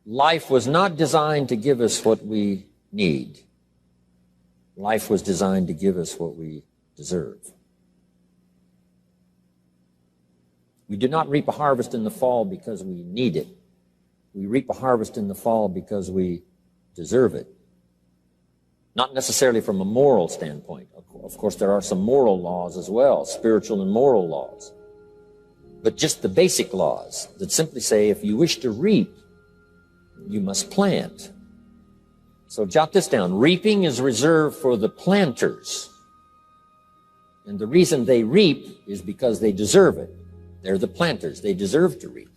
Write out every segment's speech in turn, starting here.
Life was not designed to give us what we need. Life was designed to give us what we deserve. We do not reap a harvest in the fall because we need it. We reap a harvest in the fall because we deserve it. Not necessarily from a moral standpoint. Of course, there are some moral laws as well, spiritual and moral laws. But just the basic laws that simply say if you wish to reap, you must plant. So jot this down. Reaping is reserved for the planters. And the reason they reap is because they deserve it. They're the planters. They deserve to reap.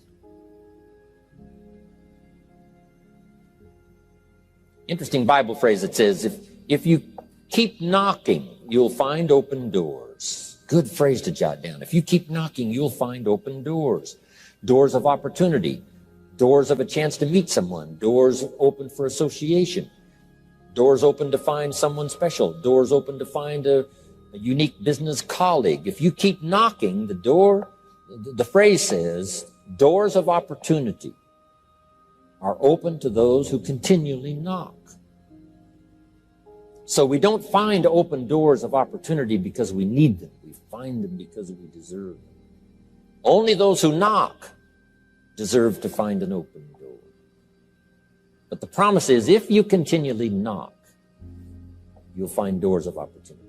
Interesting Bible phrase that says, if you keep knocking, you'll find open doors. Good phrase to jot down. If you keep knocking, you'll find open doors. Doors of opportunity. Doors of a chance to meet someone. Doors open for association. Doors open to find someone special. Doors open to find a unique business colleague. If you keep knocking, the phrase says, doors of opportunity are open to those who continually knock. So we don't find open doors of opportunity because we need them. We find them because we deserve them. Only those who knock deserve to find an open door. But the promise is, if you continually knock, you'll find doors of opportunity.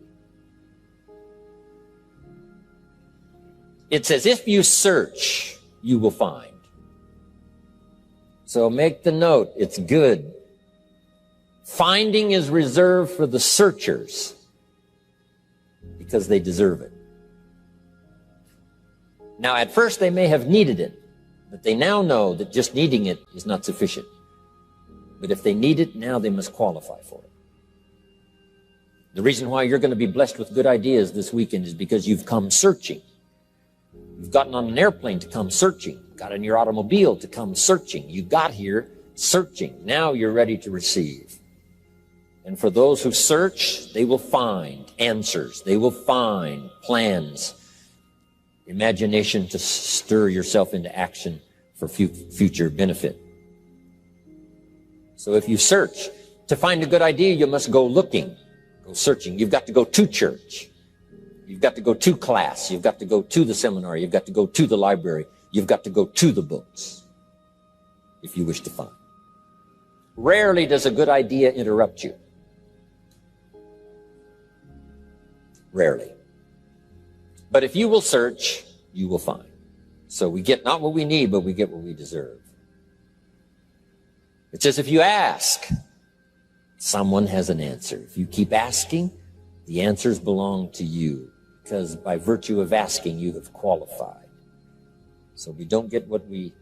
It says, if you search, you will find. So make the note, it's good. Finding is reserved for the searchers because they deserve it. Now, at first they may have needed it, but they now know that just needing it is not sufficient. But if they need it, now they must qualify for it. The reason why you're going to be blessed with good ideas this weekend is because you've come searching. You've gotten on an airplane to come searching. Got in your automobile to come searching. You got here searching. Now you're ready to receive. And for those who search, they will find answers. They will find plans, imagination to stir yourself into action for future benefit. So if you search, to find a good idea, you must go looking, go searching. You've got to go to church. You've got to go to class. You've got to go to the seminar. You've got to go to the library. You've got to go to the books if you wish to find. Rarely does a good idea interrupt you. Rarely. But if you will search, you will find. So we get not what we need, but we get what we deserve. It says if you ask, someone has an answer. If you keep asking, the answers belong to you, because by virtue of asking, you have qualified. So we don't get what we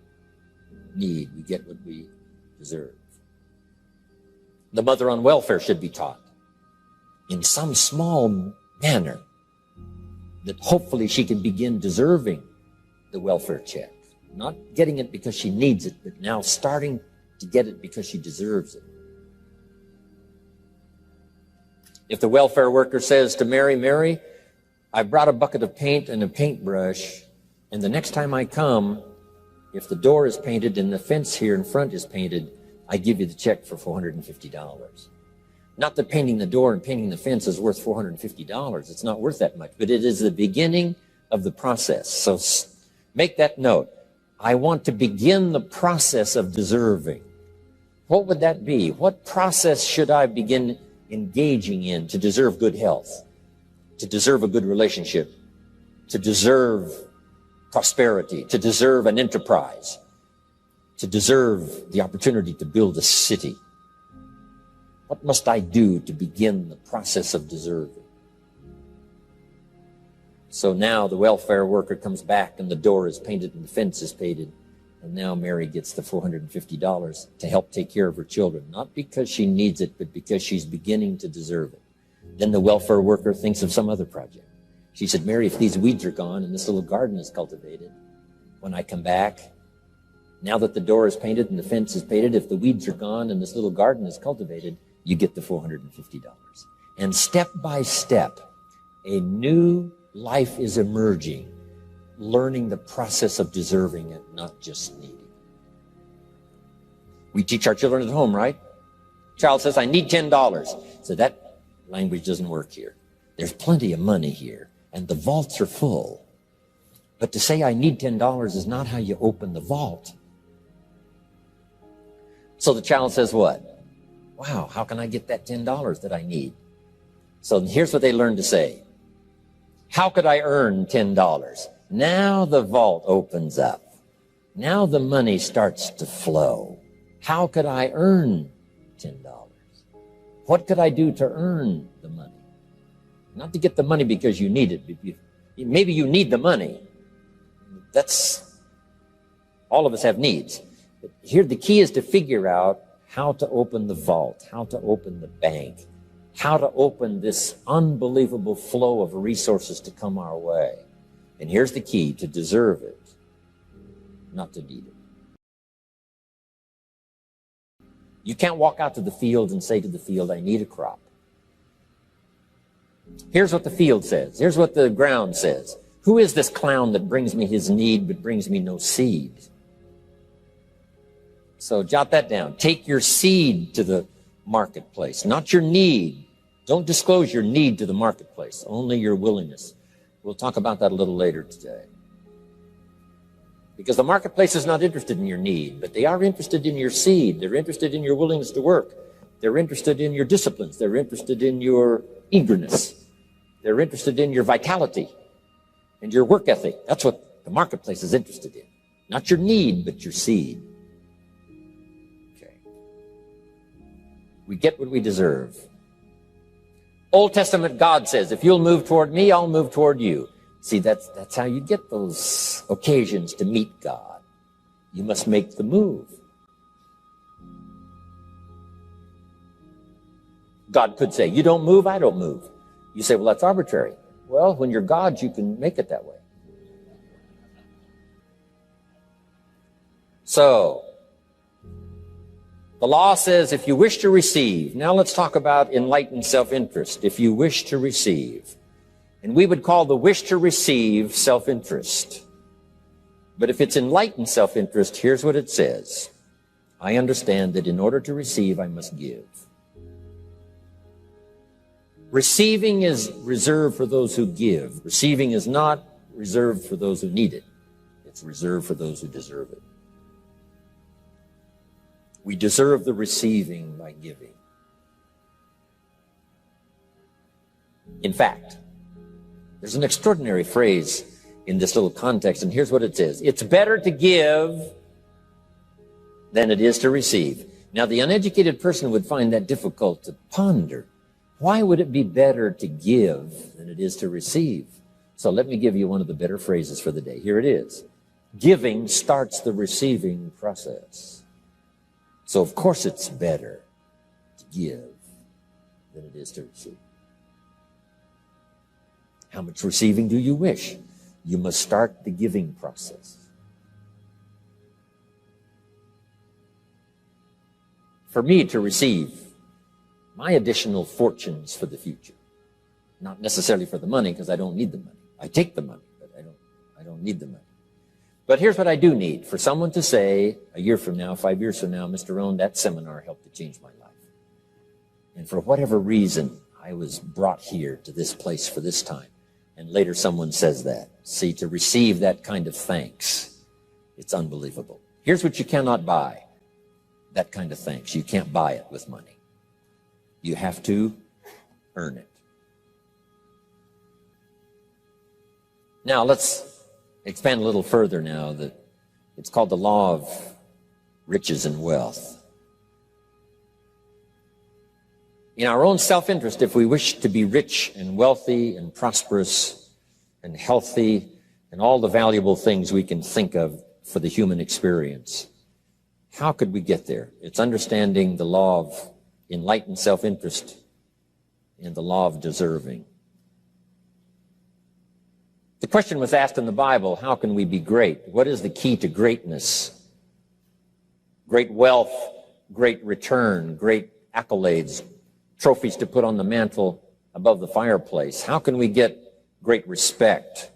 need, we get what we deserve. The mother on welfare should be taught in some small manner that hopefully she can begin deserving the welfare check. Not getting it because she needs it, but now starting to get it because she deserves it. If the welfare worker says to Mary, I brought a bucket of paint and a paintbrush, and the next time I come, if the door is painted and the fence here in front is painted, I give you the check for $450. Not that painting the door and painting the fence is worth $450. It's not worth that much, but it is the beginning of the process. So make that note. I want to begin the process of deserving. What would that be? What process should I begin engaging in to deserve good health, to deserve a good relationship, to deserve prosperity, to deserve an enterprise, to deserve the opportunity to build a city? What must I do to begin the process of deserving? So now the welfare worker comes back and the door is painted and the fence is painted, and now Mary gets the $450 to help take care of her children, not because she needs it, but because she's beginning to deserve it. Then the welfare worker thinks of some other project. She said, Mary, if these weeds are gone and this little garden is cultivated, when I come back, now that the door is painted and the fence is painted, if the weeds are gone and this little garden is cultivated, you get the $450. And step by step, a new life is emerging, learning the process of deserving it, not just needing. We teach our children at home, right? Child says, I need $10. So that language doesn't work here. There's plenty of money here, and the vaults are full. But to say I need $10 is not how you open the vault. So the child says what? Wow, how can I get that $10 that I need? So here's what they learn to say. How could I earn $10? Now the vault opens up. Now the money starts to flow. How could I earn $10? What could I do to earn the money? Not to get the money because you need it. Maybe you need the money. That's, all of us have needs. But here the key is to figure out how to open the vault, how to open the bank, how to open this unbelievable flow of resources to come our way. And here's the key: to deserve it, not to need it. You can't walk out to the field and say to the field, I need a crop. Here's what the field says. Here's what the ground says. Who is this clown that brings me his need but brings me no seed? So jot that down. Take your seed to the marketplace, not your need. Don't disclose your need to the marketplace, only your willingness. We'll talk about that a little later today. Because the marketplace is not interested in your need, but they are interested in your seed. They're interested in your willingness to work. They're interested in your disciplines. They're interested in your eagerness. They're interested in your vitality and your work ethic. That's what the marketplace is interested in. Not your need, but your seed. Okay. We get what we deserve. Old Testament God says, if you'll move toward me, I'll move toward you. See, that's how you get those occasions to meet God. You must make the move. God could say, you don't move, I don't move. You say, well, that's arbitrary. Well, when you're God, you can make it that way. So, the law says if you wish to receive, now let's talk about enlightened self-interest. If you wish to receive, and we would call the wish to receive self-interest. But if it's enlightened self-interest, here's what it says. I understand that in order to receive, I must give. Receiving is reserved for those who give. Receiving is not reserved for those who need it. It's reserved for those who deserve it. We deserve the receiving by giving. In fact, there's an extraordinary phrase in this little context, and here's what it says. It's better to give than it is to receive. Now, the uneducated person would find that difficult to ponder. Why would it be better to give than it is to receive? So let me give you one of the better phrases for the day. Here it is. Giving starts the receiving process. So, of course, it's better to give than it is to receive. How much receiving do you wish? You must start the giving process. For me to receive my additional fortunes for the future, not necessarily for the money, because I don't need the money. I take the money, but I don't need the money. But here's what I do need. For someone to say, a year from now, 5 years from now, Mr. Rohn, that seminar helped to change my life. And for whatever reason, I was brought here to this place for this time. And later someone says that. See, to receive that kind of thanks, it's unbelievable. Here's what you cannot buy. That kind of thanks. You can't buy it with money. You have to earn it. Now, let's expand a little further now. It's called the law of riches and wealth. In our own self-interest, if we wish to be rich and wealthy and prosperous and healthy and all the valuable things we can think of for the human experience, how could we get there? It's understanding the law of enlightened self-interest and the law of deserving. The question was asked in the Bible, how can we be great? What is the key to greatness? Great wealth, great return, great accolades, trophies to put on the mantle above the fireplace. How can we get great respect,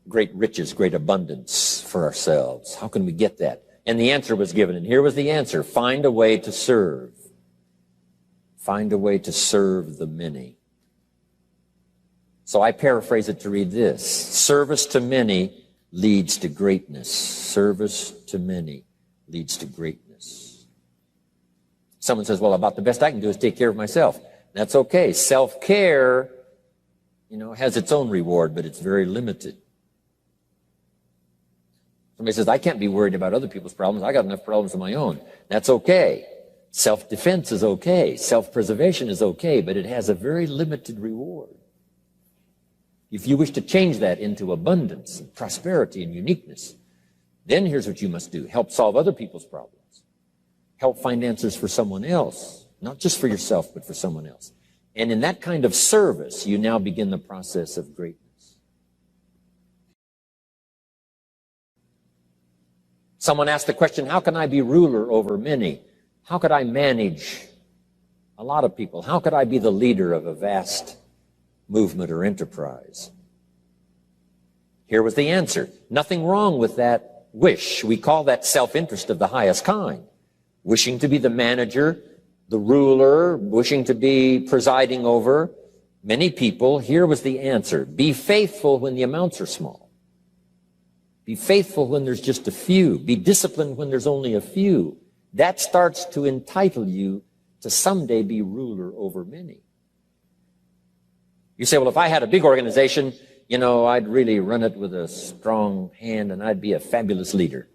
great riches, great abundance for ourselves? How can we get that? And the answer was given. And here was the answer. Find a way to serve. Find a way to serve the many. So I paraphrase it to read this. Service to many leads to greatness. Service to many leads to greatness. Someone says, well, about the best I can do is take care of myself. That's okay. Self-care, has its own reward, but it's very limited. Somebody says, I can't be worried about other people's problems. I got enough problems of my own. That's okay. Self-defense is okay. Self-preservation is okay, but it has a very limited reward. If you wish to change that into abundance and prosperity and uniqueness, then here's what you must do. Help solve other people's problems. Help find answers for someone else, not just for yourself, but for someone else. And in that kind of service, you now begin the process of greatness. Someone asked the question, how can I be ruler over many? How could I manage a lot of people? How could I be the leader of a vast movement or enterprise? Here was the answer. Nothing wrong with that wish. We call that self-interest of the highest kind. Wishing to be the manager, the ruler, wishing to be presiding over many people. Here was the answer. Be faithful when the amounts are small. Be faithful when there's just a few. Be disciplined when there's only a few. That starts to entitle you to someday be ruler over many. You say, well, if I had a big organization, I'd really run it with a strong hand and I'd be a fabulous leader.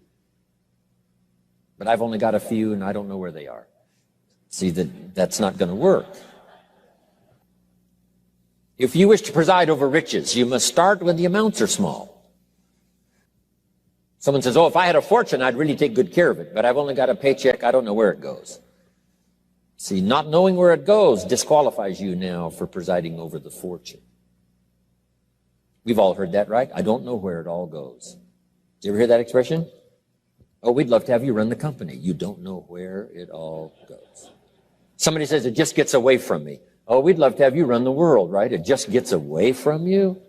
But I've only got a few and I don't know where they are. See, that's not going to work. If you wish to preside over riches, you must start when the amounts are small. Someone says, oh, if I had a fortune, I'd really take good care of it, but I've only got a paycheck, I don't know where it goes. See, not knowing where it goes disqualifies you now for presiding over the fortune. We've all heard that, right? I don't know where it all goes. Did you ever hear that expression? Oh, we'd love to have you run the company. You don't know where it all goes. Somebody says, it just gets away from me. Oh, we'd love to have you run the world, right? It just gets away from you.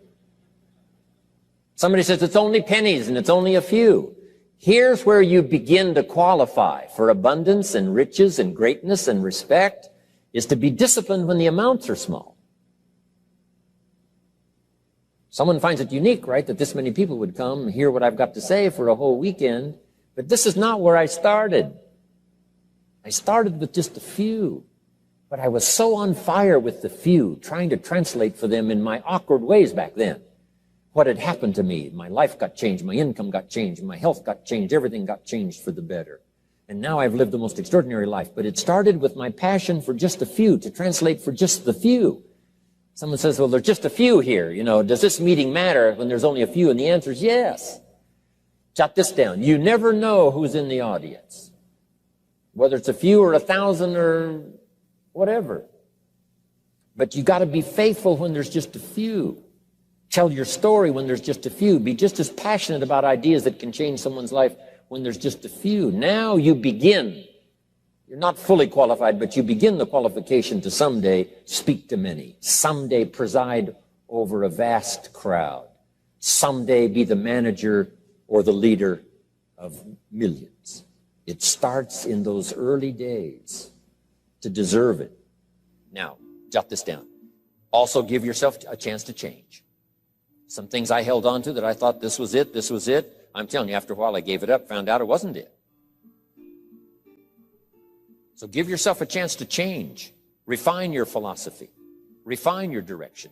Somebody says, it's only pennies and it's only a few. Here's where you begin to qualify for abundance and riches and greatness and respect, is to be disciplined when the amounts are small. Someone finds it unique, right, that this many people would come and hear what I've got to say for a whole weekend, but this is not where I started. I started with just a few, but I was so on fire with the few, trying to translate for them in my awkward ways back then. What had happened to me? My life got changed, my income got changed, my health got changed, everything got changed for the better. And now I've lived the most extraordinary life. But it started with my passion for just a few, to translate for just the few. Someone says, well, there's just a few here. Does this meeting matter when there's only a few? And the answer is yes. Jot this down. You never know who's in the audience, whether it's a few or 1,000 or whatever. But you got to be faithful when there's just a few. Tell your story when there's just a few. Be just as passionate about ideas that can change someone's life when there's just a few. Now you begin. You're not fully qualified, but you begin the qualification to someday speak to many. Someday preside over a vast crowd. Someday be the manager or the leader of millions. It starts in those early days to deserve it. Now, jot this down. Also give yourself a chance to change. Some things I held on to that I thought this was it, this was it. I'm telling you, after a while I gave it up, found out it wasn't it. So give yourself a chance to change. Refine your philosophy. Refine your direction.